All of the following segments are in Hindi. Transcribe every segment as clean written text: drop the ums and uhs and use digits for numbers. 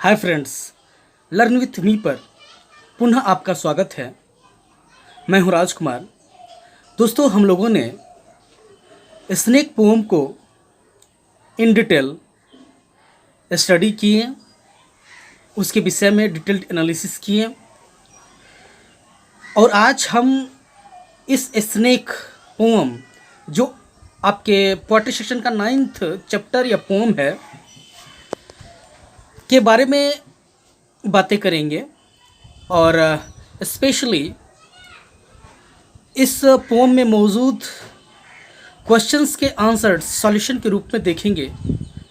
Hi friends, learn with me पर पुनः आपका स्वागत है। मैं हूं राजकुमार। दोस्तों, हम लोगों ने स्नेक पोम को इन डिटेल स्टडी किए, उसके विषय में डिटेल्ड एनालिसिस किए और आज हम इस स्नेक पोम जो आपके पोएट्री सेक्शन का 9th चैप्टर या पोम है के बारे में बातें करेंगे और स्पेशली इस पोम में मौजूद क्वेश्चंस के आंसर सॉल्यूशन के रूप में देखेंगे।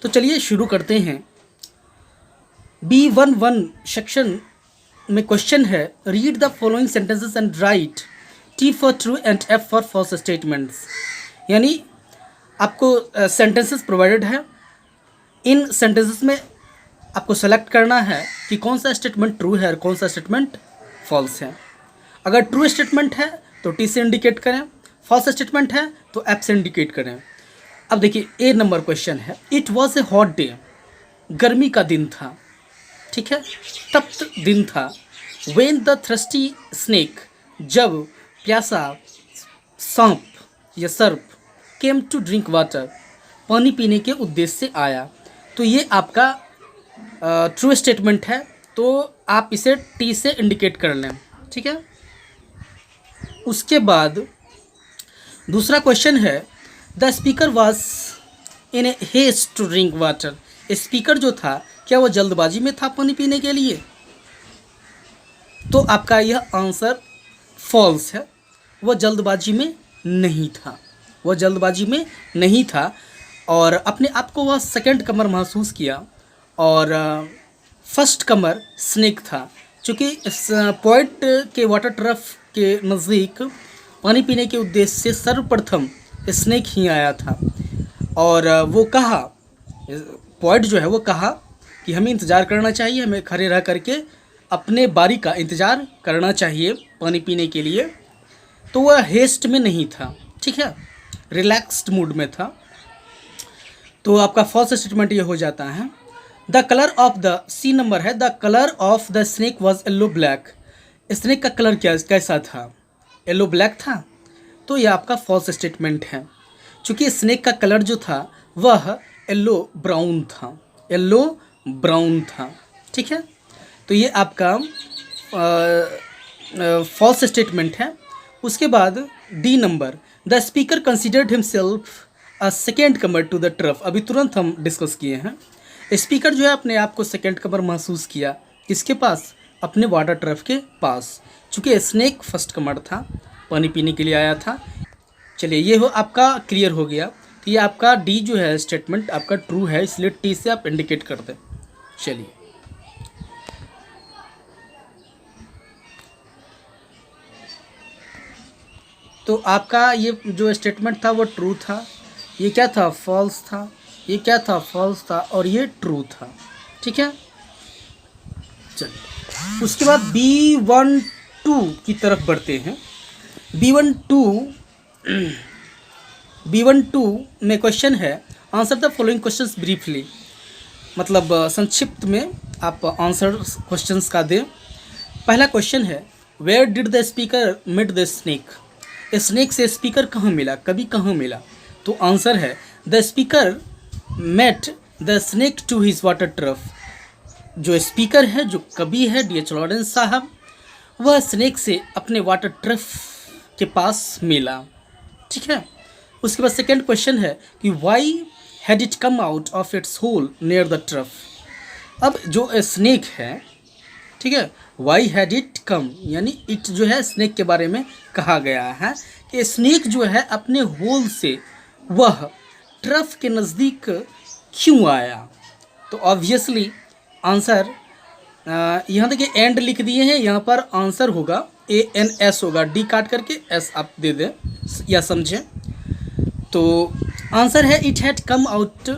तो चलिए शुरू करते हैं। B11 सेक्शन में क्वेश्चन है, read the following sentences and write T for true and F for false statements. यानी आपको सेंटेंसेस प्रोवाइडेड है, इन सेंटेंसेस में आपको सेलेक्ट करना है कि कौन सा स्टेटमेंट ट्रू है और कौन सा स्टेटमेंट फॉल्स है। अगर ट्रू स्टेटमेंट है तो टी से इंडिकेट करें, फॉल्स स्टेटमेंट है तो एफ से इंडिकेट करें। अब देखिए, ए नंबर क्वेश्चन है, it was a hot day. गर्मी का दिन था, ठीक है, तप्त दिन था। वेन द थ्रस्टी स्नेक, जब प्यासा सांप या सर्प, केम टू ड्रिंक वाटर, पानी पीने के उद्देश्य से आया। तो ये आपका ट्रू स्टेटमेंट है, तो आप इसे टी से इंडिकेट कर लें, ठीक है। उसके बाद दूसरा क्वेश्चन है, the speaker was in a haste to drink water. Speaker जो था, क्या वो जल्दबाजी में था पानी पीने के लिए? तो आपका यह आंसर फॉल्स है, वह जल्दबाजी में नहीं था, वह जल्दबाजी में नहीं था और अपने आप को वह सेकंड कमर महसूस किया और फर्स्ट कमर स्नेक था। चूँकि पोएट के वाटर ट्रफ के नज़दीक पानी पीने के उद्देश्य से सर्वप्रथम स्नेक ही आया था और वो कहा, पोएट जो है वो कहा कि हमें इंतज़ार करना चाहिए, हमें खड़े रह करके अपने बारी का इंतज़ार करना चाहिए पानी पीने के लिए। तो वह हेस्ट में नहीं था, ठीक है, रिलैक्स्ड मूड में था। तो आपका फर्स्ट स्टेटमेंट ये हो जाता है। The colour of the, C number है, the colour of the snake was yellow black. Snake का कलर कैसा था? येलो ब्लैक था। तो यह आपका फॉल्स स्टेटमेंट है, क्योंकि स्नेक का कलर जो था वह येलो ब्राउन था, येलो ब्राउन था, ठीक है। तो ये आपका फॉल्स स्टेटमेंट है। उसके बाद D number, the speaker considered himself a second comer to the trough. अभी तुरंत हम डिस्कस किए हैं, स्पीकर जो है अपने आप को सेकेंड कमर महसूस किया, किसके पास? अपने वाटर ट्रफ के पास, चूँकि स्नेक फर्स्ट कमर था, पानी पीने के लिए आया था। चलिए, ये हो आपका क्लियर हो गया कि ये आपका डी जो है स्टेटमेंट आपका ट्रू है, इसलिए टी से आप इंडिकेट कर दें। चलिए, तो आपका ये जो स्टेटमेंट था वो ट्रू था, ये क्या था? फॉल्स था, ये क्या था? फॉल्स था और ये ट्रू था, ठीक है। चलिए, उसके बाद B12 की तरफ बढ़ते हैं। B12 में क्वेश्चन है, answer the following questions briefly. मतलब संक्षिप्त में आप आंसर क्वेश्चंस का दें। पहला क्वेश्चन है, where did the speaker met the snake. Snake से स्पीकर कहाँ मिला, कभी कहाँ मिला? तो आंसर है, the speaker met the snake to his water trough. जो स्पीकर है, जो कवि है D.H. लॉरेंस साहब, वह स्नेक से अपने वाटर ट्रफ के पास मिला, ठीक है। उसके बाद सेकेंड क्वेश्चन है कि why had it come out of its hole near the trough. अब जो स्नेक है, ठीक है, वाई हैड इट कम, यानी इट जो है स्नेक के बारे में कहा गया है कि स्नेक जो है अपने होल से वह ट्रफ के नज़दीक क्यों आया। तो ऑब्वियसली आंसर यहाँ देखिए एंड लिख दिए हैं, यहाँ पर आंसर होगा ANS होगा, डी काट करके S आप दे दें या समझें। तो आंसर है, it had come out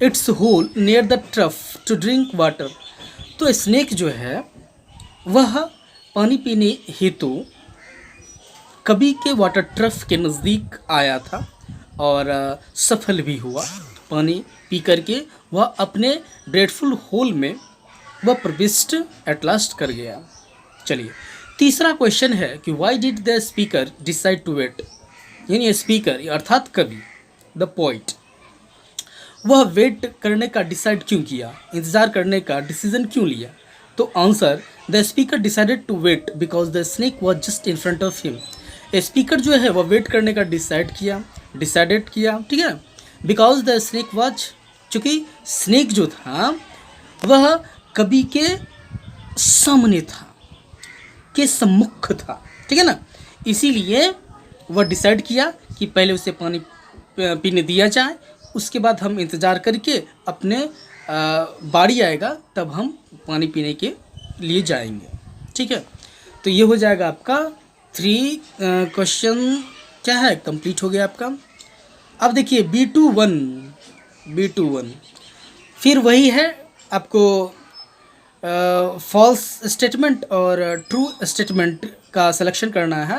its hole near the trough to drink water. तो स्नेक जो है वह पानी पीने हेतु कवि के वाटर ट्रफ के नज़दीक आया था और सफल भी हुआ। पानी पी करके वह अपने ब्रेडफुल होल में वह प्रविष्ट एट लास्ट कर गया। चलिए तीसरा क्वेश्चन है कि why did the speaker decide to wait, यानी स्पीकर अर्थात कवि, द पोइट, वह वेट करने का डिसाइड क्यों किया, इंतज़ार करने का डिसीजन क्यों लिया। तो answer, the speaker decided to wait because the snake was just in front of him. Speaker जो है वह वेट करने का डिसाइडेड किया, ठीक है, बिकॉज द स्नेक वॉज, चूँकि स्नेक जो था वह कवि के सामने था, के सम्मुख था, ठीक है ना, इसीलिए वह डिसाइड किया कि पहले उसे पानी पीने दिया जाए, उसके बाद हम इंतज़ार करके अपने बारी आएगा तब हम पानी पीने के लिए जाएंगे, ठीक है। तो ये हो जाएगा आपका 3 क्वेश्चन क्या है, कंप्लीट हो गया आपका। अब देखिए B21 फिर वही है, आपको फॉल्स स्टेटमेंट और ट्रू स्टेटमेंट का सिलेक्शन करना है,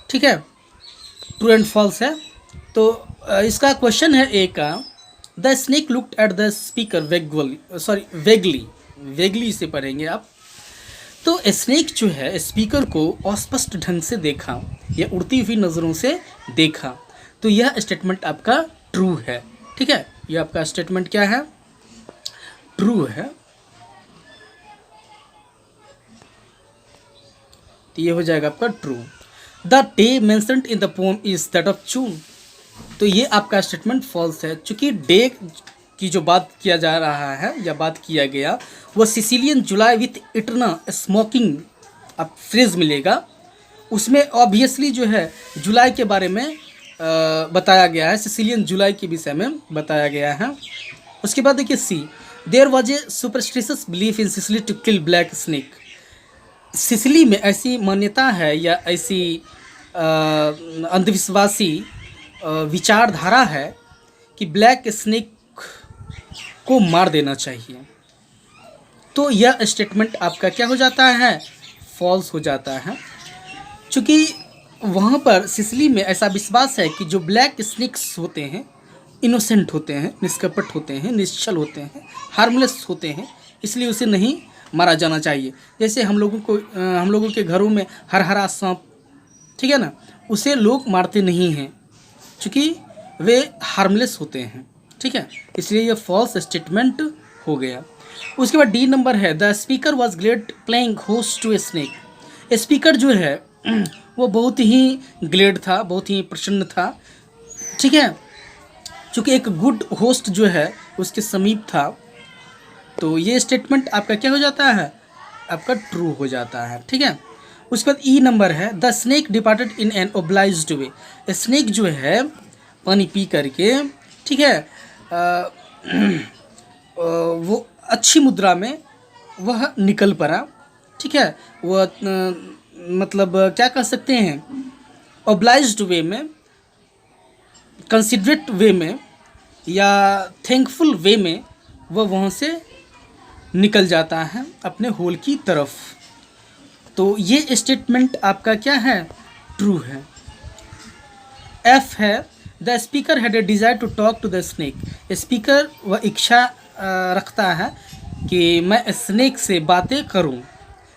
ठीक है, ट्रू एंड फॉल्स है। तो इसका क्वेश्चन है ए का, the snake looked at the speaker vaguely इसे पढ़ेंगे आप। तो स्नेक जो है स्पीकर को अस्पष्ट ढंग से देखा या उड़ती हुई नज़रों से देखा, तो यह स्टेटमेंट आपका ट्रू है, ठीक है, यह आपका स्टेटमेंट क्या है, ट्रू है। तो ये हो जाएगा आपका true. The day mentioned in the pome is that of June, तो ये आपका स्टेटमेंट फॉल्स है, चूँकि डे की जो बात किया जा रहा है या बात किया गया वो सिसिलियन जुलाई विथ इटरना स्मोकिंग आप फ्रेज मिलेगा, उसमें ऑब्वियसली जो है जुलाई के बारे में बताया गया है, सिसिलियन जुलाई के विषय में बताया गया है। उसके बाद देखिए C, there was a superstitious belief in Sicily to kill black snake, Sicily में ऐसी मान्यता है या ऐसी अंधविश्वासी विचारधारा है कि ब्लैक स्नेक को मार देना चाहिए। तो यह स्टेटमेंट आपका क्या हो जाता है, फॉल्स हो जाता है, क्योंकि वहाँ पर सिसिली में ऐसा विश्वास है कि जो ब्लैक स्नेक्स होते हैं इनोसेंट होते हैं, निष्कपट होते हैं, निश्चल होते हैं, हार्मलेस होते हैं, इसलिए उसे नहीं मारा जाना चाहिए। जैसे हम लोगों के घरों में हरा सांप, ठीक है ना, उसे लोग मारते नहीं हैं क्योंकि वे हार्मलेस होते हैं, ठीक है, इसलिए यह फॉल्स स्टेटमेंट हो गया। उसके बाद डी नंबर है, the speaker was glad playing host to a snake, speaker जो है वो बहुत ही ग्लेड था, बहुत ही प्रसन्न था, ठीक है, चूँकि एक गुड होस्ट जो है उसके समीप था, तो ये स्टेटमेंट आपका क्या हो जाता है, आपका ट्रू हो जाता है, ठीक है। उसके बाद ई नंबर है, the snake departed in an obliged way, snake जो है पानी पी करके, ठीक है, वो अच्छी मुद्रा में वह निकल पड़ा, ठीक है, वह मतलब क्या कह सकते हैं, ओब्लाइज्ड वे में, कंसिडरेट वे में या थैंकफुल वे में वह वहाँ से निकल जाता है अपने होल की तरफ। तो ये स्टेटमेंट आपका क्या है, ट्रू है। एफ है, the speaker had a desire to talk to the snake, speaker वह इच्छा रखता है कि मैं स्नेक से बातें करूं,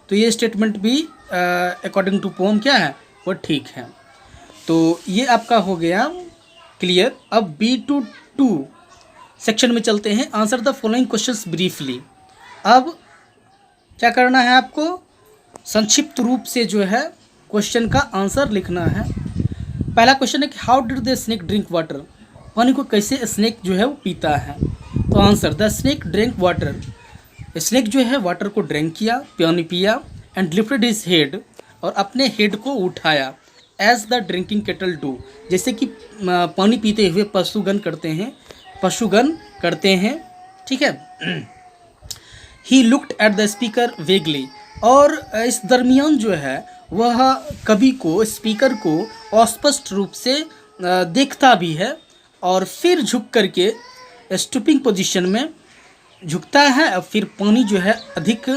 तो ये स्टेटमेंट भी अकॉर्डिंग टू पोम क्या है, वो ठीक है। तो ये आपका हो गया क्लियर। अब B22 सेक्शन में चलते हैं, answer the following questions briefly. अब क्या करना है आपको, संक्षिप्त रूप से जो है क्वेश्चन का आंसर लिखना है। पहला क्वेश्चन है कि how did the snake drink water, पानी को कैसे स्नेक जो है वो पीता है। तो answer, the snake drink water, snake जो है वाटर को ड्रिंक किया, पानी पिया, एंड लिफ्टेड हिज हेड, और अपने हेड को उठाया, as the drinking cattle do, जैसे कि पानी पीते हुए पशुगण करते हैं, ठीक है। He looked at the speaker vaguely, और इस दरमियान जो है वह कवि को, स्पीकर को अस्पष्ट रूप से देखता भी है, और फिर झुक करके स्टूपिंग पोजीशन में झुकता है, और फिर पानी जो है अधिक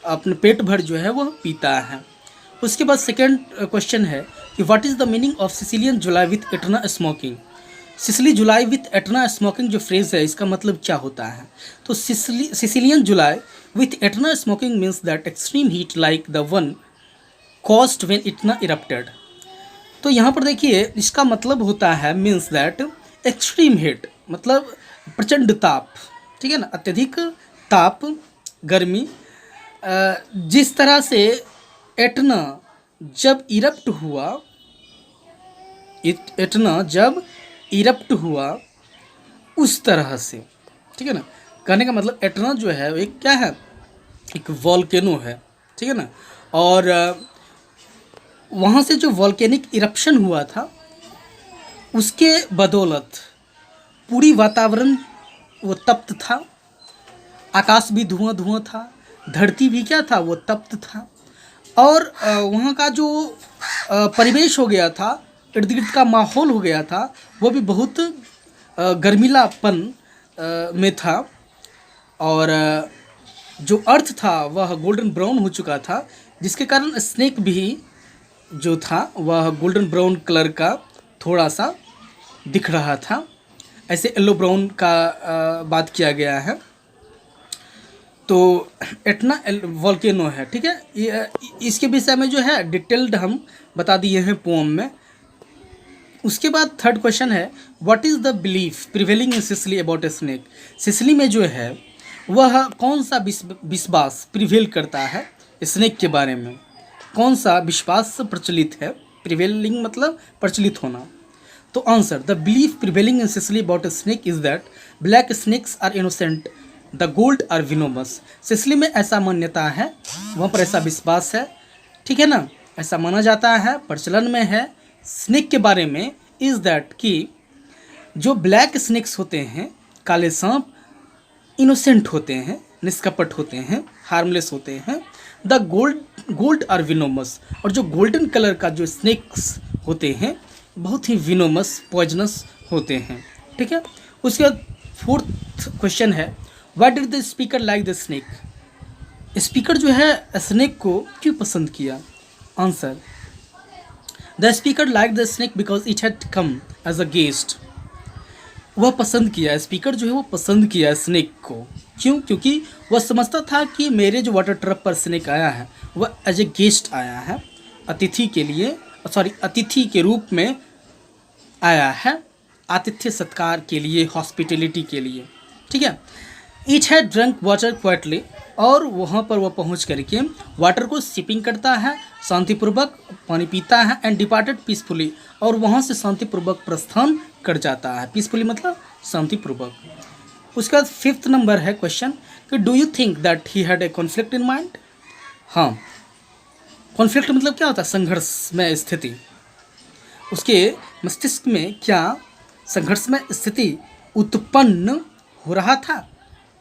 अपने पेट भर जो है वह पीता है। उसके बाद सेकेंड क्वेश्चन है कि what is the meaning of Sicilian July with eternal smoking, Sicily July with Etna smoking जो फ्रेज है इसका मतलब क्या होता है? तो Sicilian July with Etna smoking means that extreme heat like the one caused when Etna erupted. तो यहाँ पर देखिए इसका मतलब होता है मीन्स दैट एक्सट्रीम हीट मतलब प्रचंड ताप, ठीक है ना, अत्यधिक ताप गर्मी। जिस तरह से एटना जब इरप्ट हुआ, एटना जब इरप्ट हुआ उस तरह से, ठीक है ना। कहने का मतलब एटना जो है एक क्या है, एक वॉल्केनो है, ठीक है ना। और वहाँ से जो वॉल्केनिक इरप्शन हुआ था उसके बदौलत पूरी वातावरण वो तप्त था, आकाश भी धुआं धुआं था, धरती भी क्या था वो तप्त था। और वहाँ का जो परिवेश हो गया था, इर्द गिर्द का माहौल हो गया था वो भी बहुत गर्मीलापन में था। और जो अर्थ था वह गोल्डन ब्राउन हो चुका था, जिसके कारण स्नेक भी जो था वह गोल्डन ब्राउन कलर का थोड़ा सा दिख रहा था। ऐसे येलो ब्राउन का बात किया गया है। तो एटना वॉल्केनो है, ठीक है। इसके विषय में जो है डिटेल्ड हम बता दिए हैं पोम में। उसके बाद थर्ड क्वेश्चन है what is the belief prevailing in Sicily about a snake. Sicily में जो है वह कौन सा विश्वास प्रिवेल करता है स्नेक के बारे में, कौन सा विश्वास प्रचलित है? प्रिवेलिंग मतलब प्रचलित होना। तो answer the belief prevailing in Sicily about a snake is that black snakes are innocent, the gold are venomous. Sicily में ऐसा मान्यता है, वहाँ पर ऐसा विश्वास है, ठीक है ना, ऐसा माना जाता है, प्रचलन में है स्नेक के बारे में इज दैट कि जो ब्लैक स्नेक्स होते हैं, काले सांप, इनोसेंट होते हैं, निष्कपट होते हैं, हार्मलेस होते हैं। द गोल्ड आर विनोमस, और जो गोल्डन कलर का जो स्नेक्स होते हैं बहुत ही विनोमस पॉइजनस होते हैं, ठीक है। उसके बाद फोर्थ क्वेश्चन है why did the speaker like the snake. Speaker जो है स्नेक को क्यों पसंद किया? Answer the speaker like the snake because it had come as a guest. वह पसंद किया, स्पीकर जो है वो पसंद किया स्नेक को। क्यों? क्योंकि वह समझता था कि मेरे जो वाटर ट्रक पर स्नेक आया है वह एज ए गेस्ट आया है, अतिथि के लिए, सॉरी अतिथि के रूप में आया है, आतिथ्य सत्कार के लिए, हॉस्पिटलिटी के लिए, ठीक है। It had drunk water quietly, और वहाँ पर वह पहुँच करके वाटर को सिपिंग करता है, शांतिपूर्वक पानी पीता है, एंड डिपार्टेड पीसफुली, और वहाँ से शांतिपूर्वक प्रस्थान कर जाता है। पीसफुली मतलब शांतिपूर्वक। उसके बाद फिफ्थ नंबर है क्वेश्चन कि do you think that he had a conflict in mind. हाँ, कॉन्फ्लिक्ट मतलब क्या होता है? संघर्ष में स्थिति। उसके मस्तिष्क में क्या संघर्ष में स्थिति उत्पन्न हो रहा था?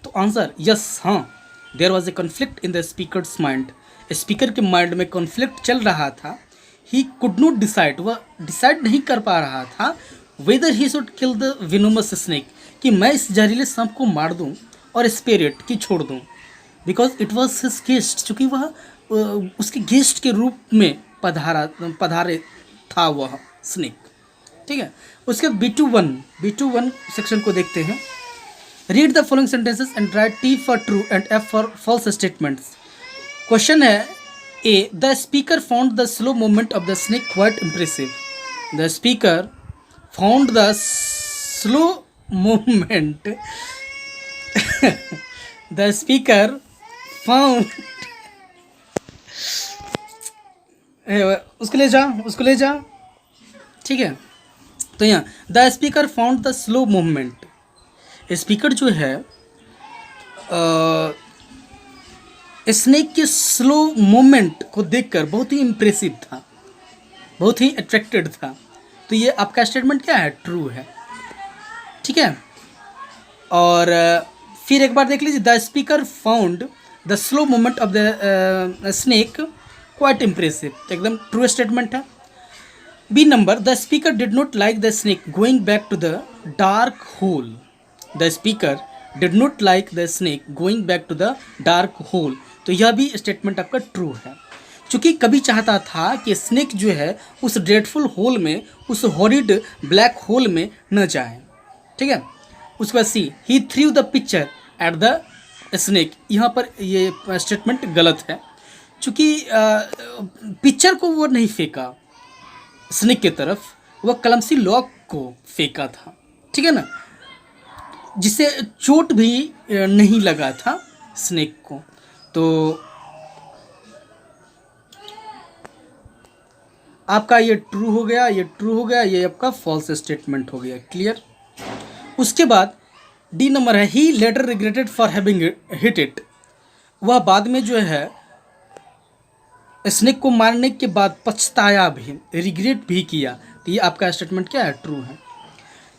तो आंसर यस, हाँ, there was a conflict in the speaker's mind. Speaker के माइंड में कॉन्फ्लिक्ट चल रहा था। ही कुड नॉट डिसाइड, वह डिसाइड नहीं कर पा रहा था whether he should kill the venomous snake, कि मैं इस जहरीले सांप को मार दूं और स्पिरिट की छोड़ दूं, because it was his guest, चूँकि वह उसके गेस्ट के रूप में पधारे था वह स्नेक, ठीक है। उसके B21 सेक्शन को देखते हैं। Read the following sentences and write T for true and F for false statements. Question है A, the speaker found the slow movement of the snake quite impressive. The speaker found the slow movement the speaker found उसको ले जा, ठीक है। तो यहाँ the speaker found the slow movement, speaker जो है स्नेक के स्लो मूवमेंट को देखकर बहुत ही इम्प्रेसिव था, बहुत ही अट्रैक्टेड था। तो ये आपका स्टेटमेंट क्या है? ट्रू है, ठीक है। और फिर एक बार देख लीजिए, the speaker found the slow movement of the snake quite impressive, एकदम ट्रू स्टेटमेंट है। B number, the speaker did not like the snake going back to the dark hole. The speaker did not like the snake going back to the dark hole, तो यह भी स्टेटमेंट आपका ट्रू है। चूँकि कभी चाहता था कि स्नेक जो है उस ड्रेडफुल होल में, उस हॉरिड ब्लैक होल में न जाए। ठीक है, उसके बाद C, he threw the picture at the snake. यहाँ पर ये स्टेटमेंट गलत है, चूँकि पिक्चर को वो नहीं फेंका स्नेक की तरफ, वह क्लमसी लॉक को फेंका था। ठीक है ना, जिससे चोट भी नहीं लगा था स्नेक को। तो आपका ये ट्रू हो गया, ये ट्रू हो गया, ये आपका फॉल्स स्टेटमेंट हो गया। क्लियर। उसके बाद डी नंबर है, he later regretted for having hit it. वह बाद में जो है स्नेक को मारने के बाद पछताया भी, रिग्रेट भी किया। तो ये आपका स्टेटमेंट क्या है, ट्रू है।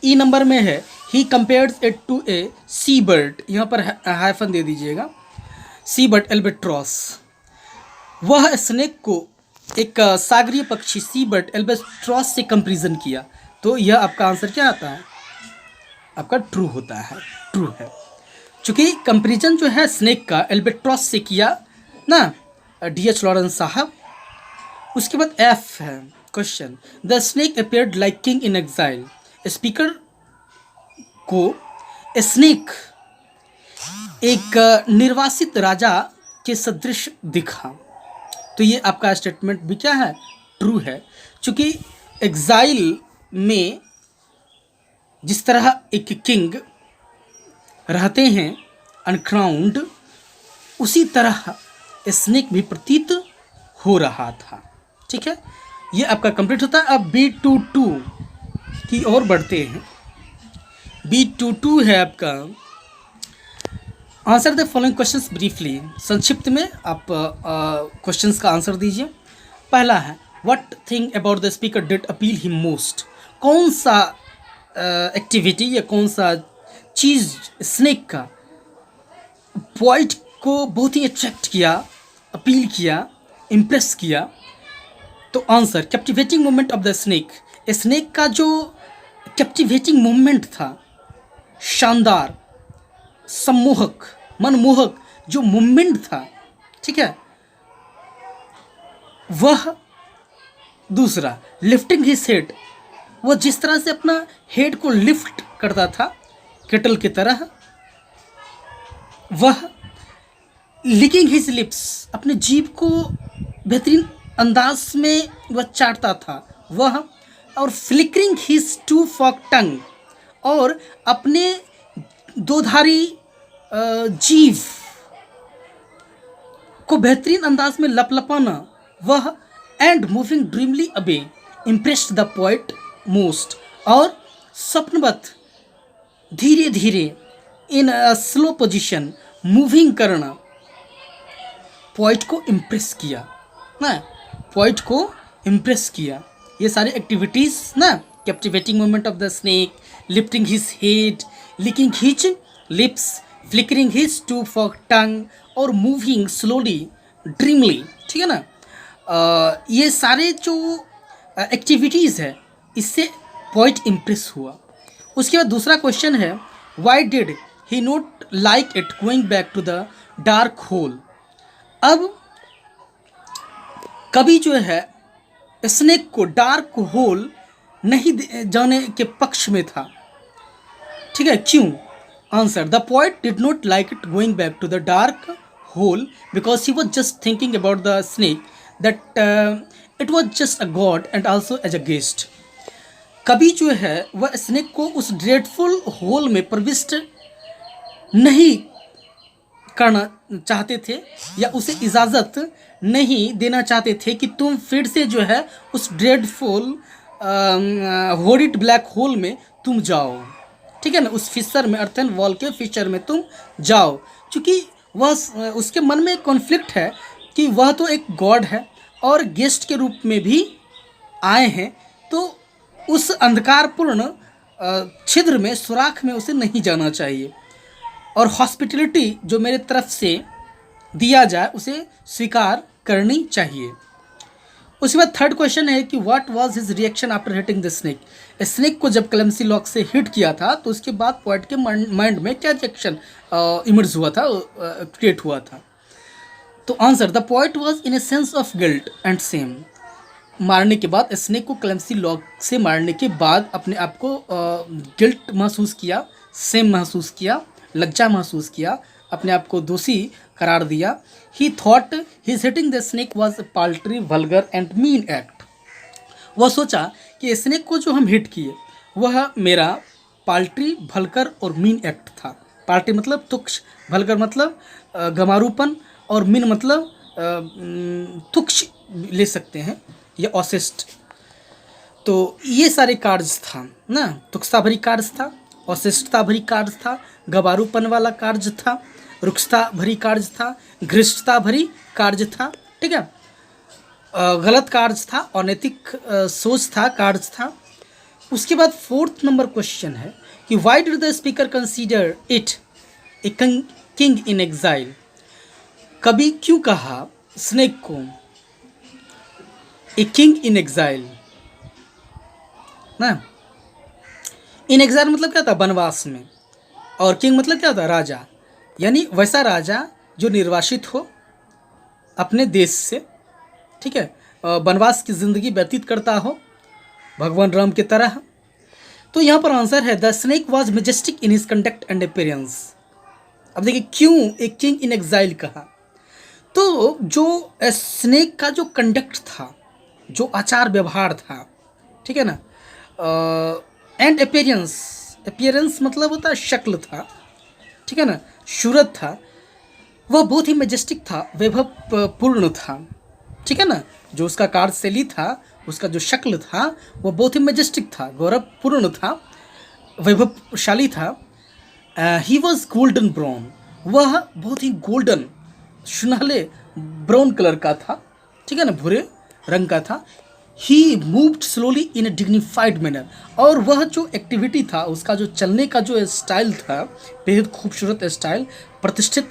ई नंबर में है, he compares it to a sea bird. यहाँ पर हाइफन दे दीजिएगा, सी बर्ड एल्बेट्रॉस। वह स्नेक को एक सागरीय पक्षी सी बर्ड एल्बेट्रॉस से कंपेरिजन किया। तो यह आपका आंसर क्या आता है, आपका ट्रू होता है, ट्रू है। चूँकि कंपेरिजन जो है स्नेक का एल्बेट्रॉस से किया ना डी.एच. लॉरेंस साहब। उसके बाद एफ है question, the snake appeared like king in exile. Speaker को स्नेक एक निर्वासित राजा के सदृश दिखा। तो ये आपका स्टेटमेंट भी क्या है, ट्रू है। चूँकि एग्जाइल में जिस तरह एक किंग रहते हैं अनक्राउंड, उसी तरह स्नेक भी प्रतीत हो रहा था। ठीक है, ये आपका कंप्लीट होता है। अब B22 की ओर बढ़ते हैं। B22 है आपका, answer the following questions briefly. संक्षिप्त में आप क्वेश्चंस का आंसर दीजिए। पहला है, what thing about the speaker did appeal him most. कौन सा एक्टिविटी या कौन सा चीज़ स्नेक का पॉइंट को बहुत ही अट्रैक्ट किया, अपील किया, इम्प्रेस किया। तो answer, captivating movement of the snake. Snake का जो कैप्टिवेटिंग मूवमेंट था, शानदार, सम्मोहक, मनमोहक जो मूवमेंट था, ठीक है, वह। दूसरा, लिफ्टिंग हिज हेड, वह जिस तरह से अपना हेड को लिफ्ट करता था केटल की तरह। वह लिकिंग हिज लिप्स, अपने जीभ को बेहतरीन अंदाज में वह चाटता था वह। और flickering his two fork tongue, और अपने दोधारी जीभ को बेहतरीन अंदाज में लपलपाना वह। And moving dreamily away impressed the poet most, और स्वप्नवत धीरे धीरे इन स्लो पोजिशन मूविंग करना पोएट को इम्प्रेस किया ना, पोएट को इम्प्रेस किया। ये सारी एक्टिविटीज़ ना, captivating movement of the snake, lifting his head, licking his lips, flickering his two fork tongue, और मूविंग स्लोली ड्रीमली, ठीक है ना। ये सारे जो एक्टिविटीज़ है, इससे पोएट इम्प्रेस हुआ। उसके बाद दूसरा क्वेश्चन है, why did he not like it going back to the dark hole. अब कभी जो है स्नेक को डार्क होल नहीं जाने के पक्ष में था, ठीक है, क्यों। Answer, the poet did not like it going back to the dark hole because he was just thinking about the snake that it was just a god and also as a guest. कभी जो है वह स्नेक को उस ड्रेडफुल होल में प्रविष्ट नहीं करना चाहते थे, या उसे इजाज़त नहीं देना चाहते थे कि तुम फिर से जो है उस ड्रेडफुल हॉरिड ब्लैक होल में तुम जाओ, ठीक है ना, उस फिशर में, अर्थन वॉल के फिशर में तुम जाओ। क्योंकि वह, उसके मन में कॉन्फ्लिक्ट है कि वह तो एक गॉड है और गेस्ट के रूप में भी आए हैं, तो उस अंधकारपूर्ण छिद्र में, सुराख में उसे नहीं जाना चाहिए, और हॉस्पिटलिटी जो मेरे तरफ से दिया जाए उसे स्वीकार करनी चाहिए। उसके बाद थर्ड क्वेश्चन है कि what was his reaction after hitting the snake. Snake को जब क्लमसी लॉक से हिट किया था तो उसके बाद पोएट के माइंड में क्या रिएक्शन इमर्ज हुआ था, क्रिएट हुआ था। तो answer, the poet was in a sense of guilt and same. मारने के बाद, स्नेक को क्लेमेंसी लॉग से मारने के बाद अपने आप को गिल्ट महसूस किया, सेम महसूस किया, लज्जा महसूस किया, अपने आप को दोषी करार दिया। He thought his hitting the snake was paltry, vulgar and mean act. वह सोचा कि स्नेक को जो हम हिट किए वह मेरा पाल्ट्री, भलकर और मीन एक्ट था। पाल्ट्री मतलब तुक्ष, भलकर मतलब गमारूपन, और मीन मतलब तुक्ष ले सकते हैं या ऑसिस्ट। तो ये सारे कार्य था ना, तुक्ष्ता भरी कार्य था, औशिष्टता भरी कार्य था, गवारूपन वाला कार्य था, रुक्षता भरी कार्य था, घृष्टता भरी कार्य था, ठीक है, गलत कार्य था, अनैतिक सोच था, कार्य था। उसके बाद 4th नंबर क्वेश्चन है कि why did the speaker consider it a king in exile. कवि क्यों कहा स्नेक को ए किंग इन एग्जाइल ना। इन एग्जाइल मतलब क्या था, वनवास में, और किंग मतलब क्या होता है, राजा, यानी वैसा राजा जो निर्वासित हो अपने देश से, ठीक है, वनवास की ज़िंदगी व्यतीत करता हो भगवान राम की तरह। तो यहाँ पर आंसर है the snake was Majestic in his conduct and appearance. अब देखिए क्यों एक किंग इन एग्जाइल कहा, तो जो स्नेक का जो कंडक्ट था, जो आचार व्यवहार था, ठीक है ना, एंड अपीयरेंस, अपीयरेंस मतलब होता है शक्ल था, ठीक है ना, सूरत था, वह बहुत ही मेजेस्टिक था, वैभव पूर्ण था, ठीक है ना, जो उसका कार्यशैली था, उसका जो शक्ल था वह बहुत ही मेजेस्टिक था, गौरवपूर्ण था, वैभवशाली था। ही वॉज गोल्डन ब्राउन, वह बहुत ही गोल्डन सुनहले ब्राउन कलर का था, ठीक है ना, भूरे रंग का था। He moved slowly in a dignified manner, और वह जो एक्टिविटी था, उसका जो चलने का जो स्टाइल था, बेहद खूबसूरत स्टाइल, प्रतिष्ठित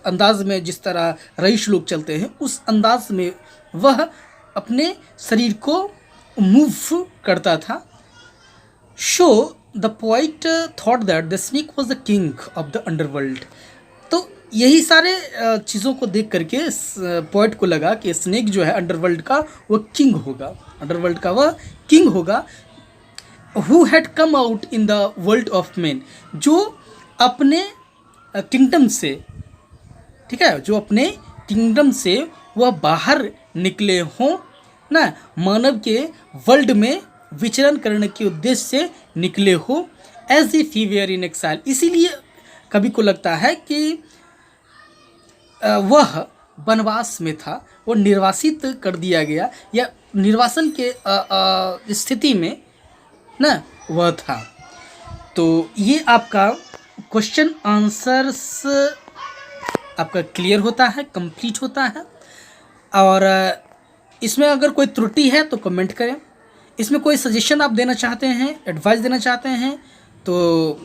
अंदाज में जिस तरह रईस लोग चलते हैं उस अंदाज में वह अपने शरीर को मूव करता था। Show the poet thought that the snake was the king of the underworld. तो यही सारे चीज़ों को देख करके पोइट को लगा कि स्नेक जो है अंडरवर्ल्ड का वह किंग होगा, अंडरवर्ल्ड का वह किंग होगा। Who had come out in the world of man, जो अपने किंगडम से, ठीक है, जो अपने किंगडम से वह बाहर निकले हों ना, मानव के वर्ल्ड में विचरण करने के उद्देश्य से निकले हो, as if he were in exile. इसीलिए कवि को लगता है कि वह वनवास में था, वो निर्वासित कर दिया गया, या निर्वासन के स्थिति में ना वह था। तो ये आपका क्वेश्चन आंसर्स आपका क्लियर होता है, कंप्लीट होता है। और इसमें अगर कोई त्रुटि है तो कमेंट करें, इसमें कोई सजेशन आप देना चाहते हैं, एडवाइस देना चाहते हैं तो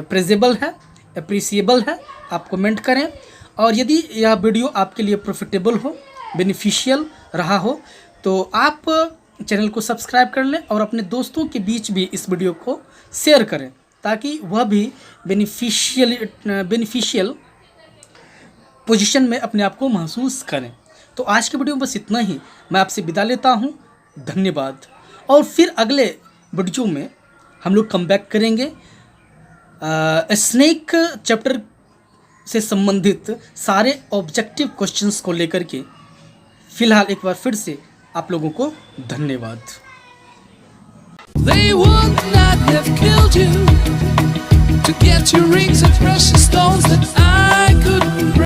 प्रेजेबल है, अप्रिसिएबल है, आप कमेंट करें। और यदि यह वीडियो आपके लिए प्रॉफिटेबल हो, बेनिफिशियल रहा हो, तो आप चैनल को सब्सक्राइब कर लें और अपने दोस्तों के बीच भी इस वीडियो को शेयर करें, ताकि वह भी बेनिफिशियल पोजीशन में अपने आप को महसूस करें। तो आज के वीडियो में बस इतना ही, मैं आपसे विदा लेता हूँ, धन्यवाद। और फिर अगले वीडियो में हम लोग कम बैक करेंगे स्नेक चैप्टर से संबंधित सारे ऑब्जेक्टिव क्वेश्चंस को लेकर के। फिलहाल एक बार फिर से आप लोगों को धन्यवाद। They would not have killed you to get your rings and precious stones that